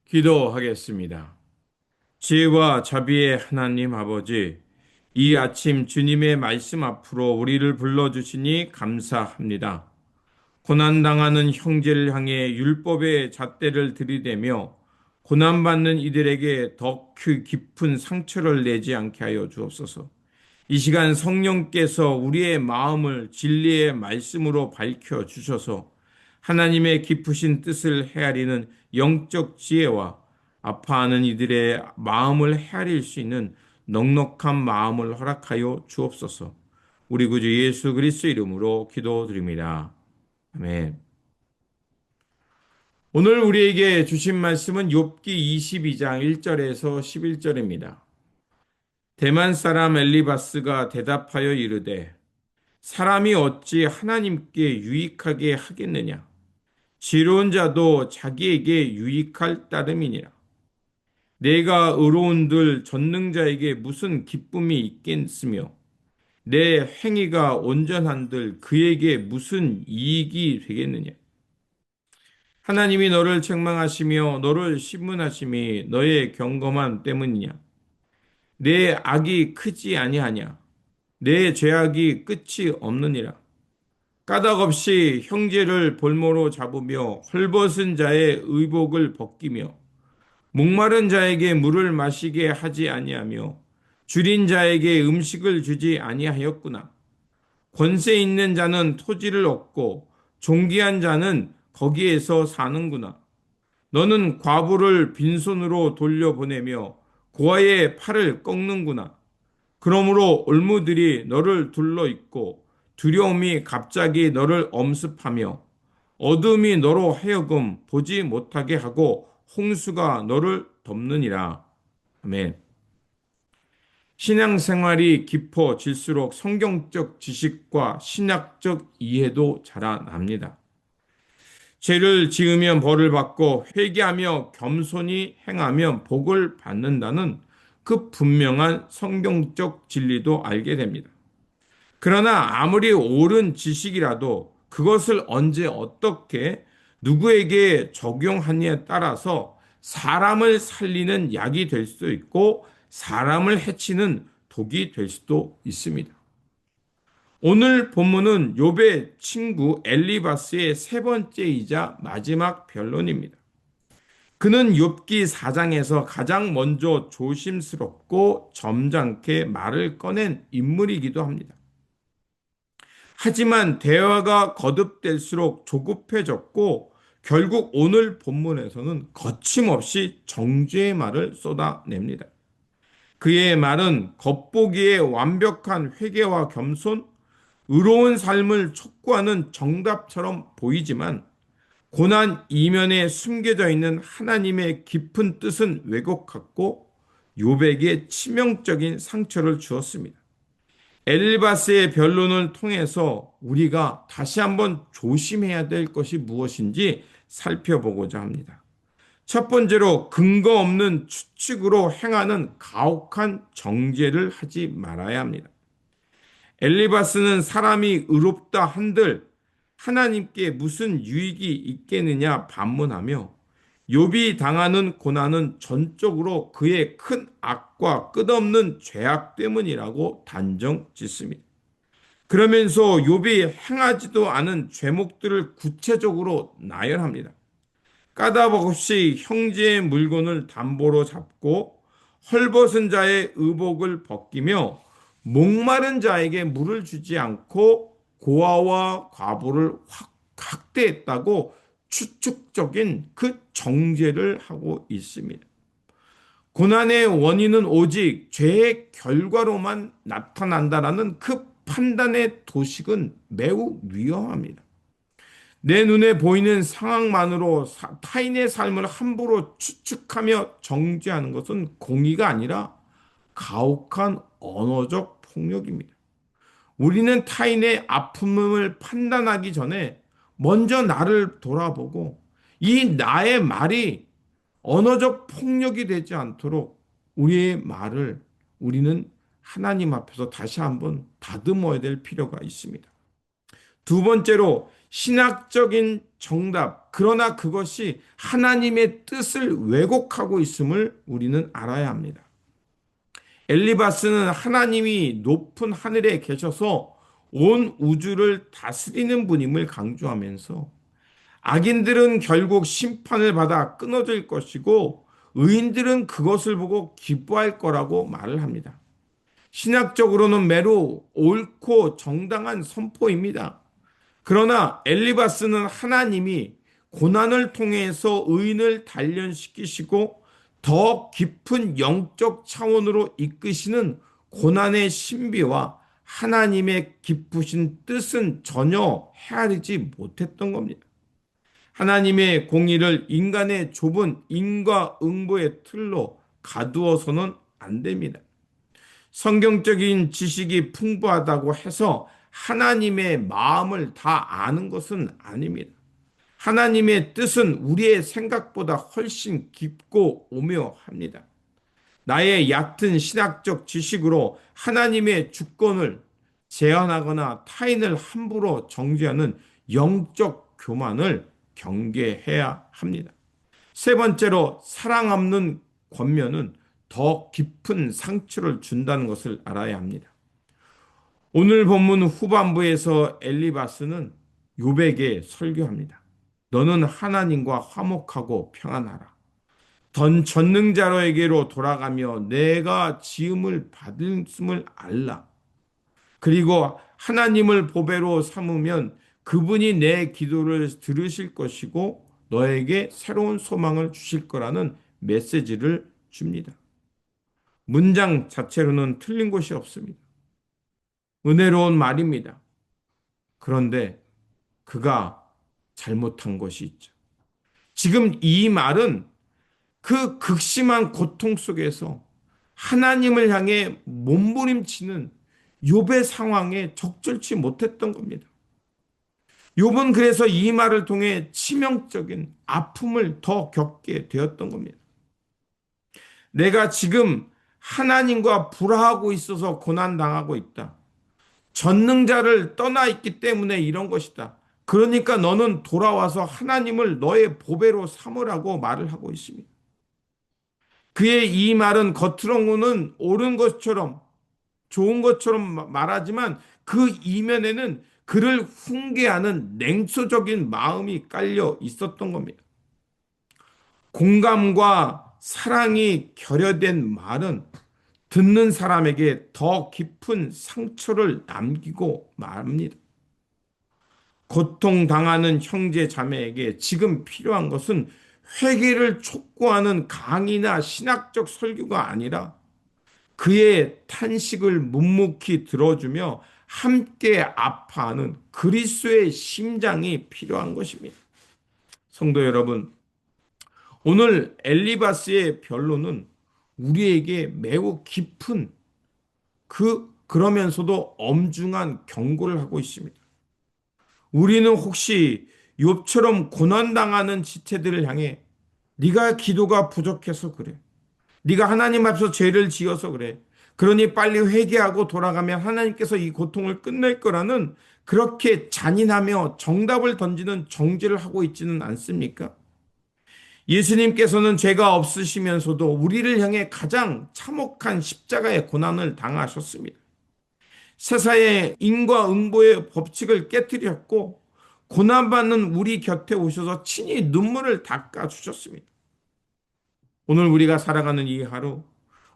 기도하겠습니다. 지혜와 자비의 하나님 아버지, 이 아침 주님의 말씀 앞으로 우리를 불러주시니 감사합니다. 고난당하는 형제를 향해 율법의 잣대를 들이대며 고난받는 이들에게 더 깊은 상처를 내지 않게 하여 주옵소서. 이 시간 성령께서 우리의 마음을 진리의 말씀으로 밝혀 주셔서 하나님의 깊으신 뜻을 헤아리는 영적 지혜와 아파하는 이들의 마음을 헤아릴 수 있는 넉넉한 마음을 허락하여 주옵소서. 우리 구주 예수 그리스도 이름으로 기도드립니다. 아멘. 오늘 우리에게 주신 말씀은 욥기 22장 1절에서 11절입니다. 대만 사람 엘리바스가 대답하여 이르되 사람이 어찌 하나님께 유익하게 하겠느냐? 지혜로운 자도 자기에게 유익할 따름이니라. 내가 의로운들 전능자에게 무슨 기쁨이 있겠으며 내 행위가 온전한들 그에게 무슨 이익이 되겠느냐? 하나님이 너를 책망하시며 너를 신문하심이 너의 경건함 때문이냐? 내 악이 크지 아니하냐? 내 죄악이 끝이 없느니라. 까닭 없이 형제를 볼모로 잡으며 헐벗은 자의 의복을 벗기며 목마른 자에게 물을 마시게 하지 아니하며 줄인 자에게 음식을 주지 아니하였구나. 권세 있는 자는 토지를 얻고 존귀한 자는 거기에서 사는구나. 너는 과부를 빈손으로 돌려보내며 고아의 팔을 꺾는구나. 그러므로 올무들이 너를 둘러 있고 두려움이 갑자기 너를 엄습하며 어둠이 너로 하여금 보지 못하게 하고 홍수가 너를 덮느니라. 아멘. 신앙생활이 깊어질수록 성경적 지식과 신학적 이해도 자라납니다. 죄를 지으면 벌을 받고 회개하며 겸손히 행하면 복을 받는다는 그 분명한 성경적 진리도 알게 됩니다. 그러나 아무리 옳은 지식이라도 그것을 언제 어떻게 누구에게 적용하느냐에 따라서 사람을 살리는 약이 될 수도 있고 사람을 해치는 독이 될 수도 있습니다. 오늘 본문은 욥의 친구 엘리바스의 세 번째이자 마지막 변론입니다. 그는 욥기 4장에서 가장 먼저 조심스럽고 점잖게 말을 꺼낸 인물이기도 합니다. 하지만 대화가 거듭될수록 조급해졌고 결국 오늘 본문에서는 거침없이 정죄의 말을 쏟아냅니다. 그의 말은 겉보기에 완벽한 회개와 겸손, 의로운 삶을 촉구하는 정답처럼 보이지만 고난 이면에 숨겨져 있는 하나님의 깊은 뜻은 왜곡했고 욥에게 치명적인 상처를 주었습니다. 엘바스의 변론을 통해서 우리가 다시 한번 조심해야 될 것이 무엇인지 살펴보고자 합니다. 첫 번째로 근거 없는 추측으로 행하는 가혹한 정죄를 하지 말아야 합니다. 엘리바스는 사람이 의롭다 한들 하나님께 무슨 유익이 있겠느냐 반문하며 욥이 당하는 고난은 전적으로 그의 큰 악과 끝없는 죄악 때문이라고 단정 짓습니다. 그러면서 욥이 행하지도 않은 죄목들을 구체적으로 나열합니다. 까닭 없이 형제의 물건을 담보로 잡고 헐벗은 자의 의복을 벗기며 목마른 자에게 물을 주지 않고 고아와 과부를 학대했다고 추측적인 그 정죄를 하고 있습니다. 고난의 원인은 오직 죄의 결과로만 나타난다라는 그 판단의 도식은 매우 위험합니다. 내 눈에 보이는 상황만으로 타인의 삶을 함부로 추측하며 정죄하는 것은 공의가 아니라 가혹한 언어적 폭력입니다. 우리는 타인의 아픔을 판단하기 전에 먼저 나를 돌아보고 이 나의 말이 언어적 폭력이 되지 않도록 우리의 말을 우리는 하나님 앞에서 다시 한번 다듬어야 될 필요가 있습니다. 두 번째로 신학적인 정답, 그러나 그것이 하나님의 뜻을 왜곡하고 있음을 우리는 알아야 합니다. 엘리바스는 하나님이 높은 하늘에 계셔서 온 우주를 다스리는 분임을 강조하면서 악인들은 결국 심판을 받아 끊어질 것이고 의인들은 그것을 보고 기뻐할 거라고 말을 합니다. 신학적으로는 매우 옳고 정당한 선포입니다. 그러나 엘리바스는 하나님이 고난을 통해서 의인을 단련시키시고 더 깊은 영적 차원으로 이끄시는 고난의 신비와 하나님의 깊으신 뜻은 전혀 헤아리지 못했던 겁니다. 하나님의 공의를 인간의 좁은 인과응보의 틀로 가두어서는 안 됩니다. 성경적인 지식이 풍부하다고 해서 하나님의 마음을 다 아는 것은 아닙니다. 하나님의 뜻은 우리의 생각보다 훨씬 깊고 오묘합니다. 나의 얕은 신학적 지식으로 하나님의 주권을 제한하거나 타인을 함부로 정죄하는 영적 교만을 경계해야 합니다. 세 번째로 사랑 없는 권면은 더 깊은 상처를 준다는 것을 알아야 합니다. 오늘 본문 후반부에서 엘리바스는 욥에게 설교합니다. 너는 하나님과 화목하고 평안하라. 던 전능자로에게로 돌아가며 내가 지음을 받음을 알라. 그리고 하나님을 보배로 삼으면 그분이 내 기도를 들으실 것이고 너에게 새로운 소망을 주실 거라는 메시지를 줍니다. 문장 자체로는 틀린 곳이 없습니다. 은혜로운 말입니다. 그런데 그가 잘못한 것이 있죠. 지금 이 말은 그 극심한 고통 속에서 하나님을 향해 몸부림치는 욥의 상황에 적절치 못했던 겁니다. 욥은 그래서 이 말을 통해 치명적인 아픔을 더 겪게 되었던 겁니다. 내가 지금 하나님과 불화하고 있어서 고난당하고 있다. 전능자를 떠나 있기 때문에 이런 것이다. 그러니까 너는 돌아와서 하나님을 너의 보배로 삼으라고 말을 하고 있습니다. 그의 이 말은 겉으로는 옳은 것처럼 좋은 것처럼 말하지만 그 이면에는 그를 훈계하는 냉소적인 마음이 깔려 있었던 겁니다. 공감과 사랑이 결여된 말은 듣는 사람에게 더 깊은 상처를 남기고 말합니다. 고통당하는 형제 자매에게 지금 필요한 것은 회개를 촉구하는 강의나 신학적 설교가 아니라 그의 탄식을 묵묵히 들어주며 함께 아파하는 그리스도의 심장이 필요한 것입니다. 성도 여러분, 오늘 엘리바스의 변론은 우리에게 매우 깊은 그러면서도 엄중한 경고를 하고 있습니다. 우리는 혹시 욥처럼 고난당하는 지체들을 향해 네가 기도가 부족해서 그래. 네가 하나님 앞에서 죄를 지어서 그래. 그러니 빨리 회개하고 돌아가면 하나님께서 이 고통을 끝낼 거라는 그렇게 잔인하며 정답을 던지는 정죄를 하고 있지는 않습니까? 예수님께서는 죄가 없으시면서도 우리를 향해 가장 참혹한 십자가의 고난을 당하셨습니다. 세상의 인과응보의 법칙을 깨뜨렸고 고난받는 우리 곁에 오셔서 친히 눈물을 닦아주셨습니다. 오늘 우리가 살아가는 이 하루,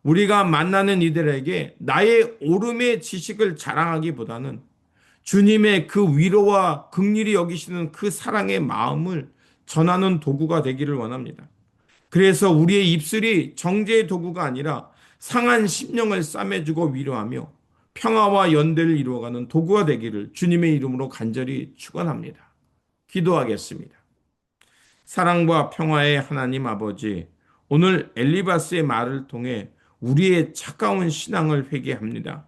우리가 만나는 이들에게 나의 옳음의 지식을 자랑하기보다는 주님의 그 위로와 긍휼히 여기시는 그 사랑의 마음을 전하는 도구가 되기를 원합니다. 그래서 우리의 입술이 정죄의 도구가 아니라 상한 심령을 싸매주고 위로하며 평화와 연대를 이루어가는 도구가 되기를 주님의 이름으로 간절히 축원합니다. 기도하겠습니다. 사랑과 평화의 하나님 아버지, 오늘 엘리바스의 말을 통해 우리의 차가운 신앙을 회개합니다.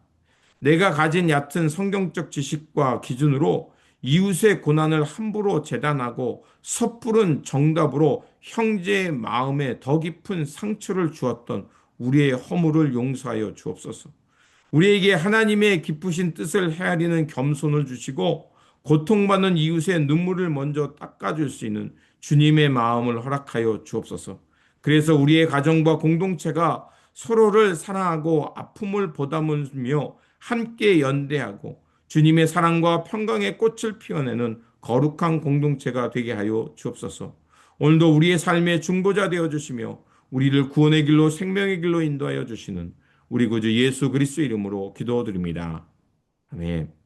내가 가진 얕은 성경적 지식과 기준으로 이웃의 고난을 함부로 재단하고 섣부른 정답으로 형제의 마음에 더 깊은 상처를 주었던 우리의 허물을 용서하여 주옵소서. 우리에게 하나님의 기쁘신 뜻을 헤아리는 겸손을 주시고 고통받는 이웃의 눈물을 먼저 닦아줄 수 있는 주님의 마음을 허락하여 주옵소서. 그래서 우리의 가정과 공동체가 서로를 사랑하고 아픔을 보담으며 함께 연대하고 주님의 사랑과 평강의 꽃을 피워내는 거룩한 공동체가 되게 하여 주옵소서. 오늘도 우리의 삶의 중보자 되어 주시며 우리를 구원의 길로 생명의 길로 인도하여 주시는 우리 구주 예수 그리스도 이름으로 기도드립니다. 아멘.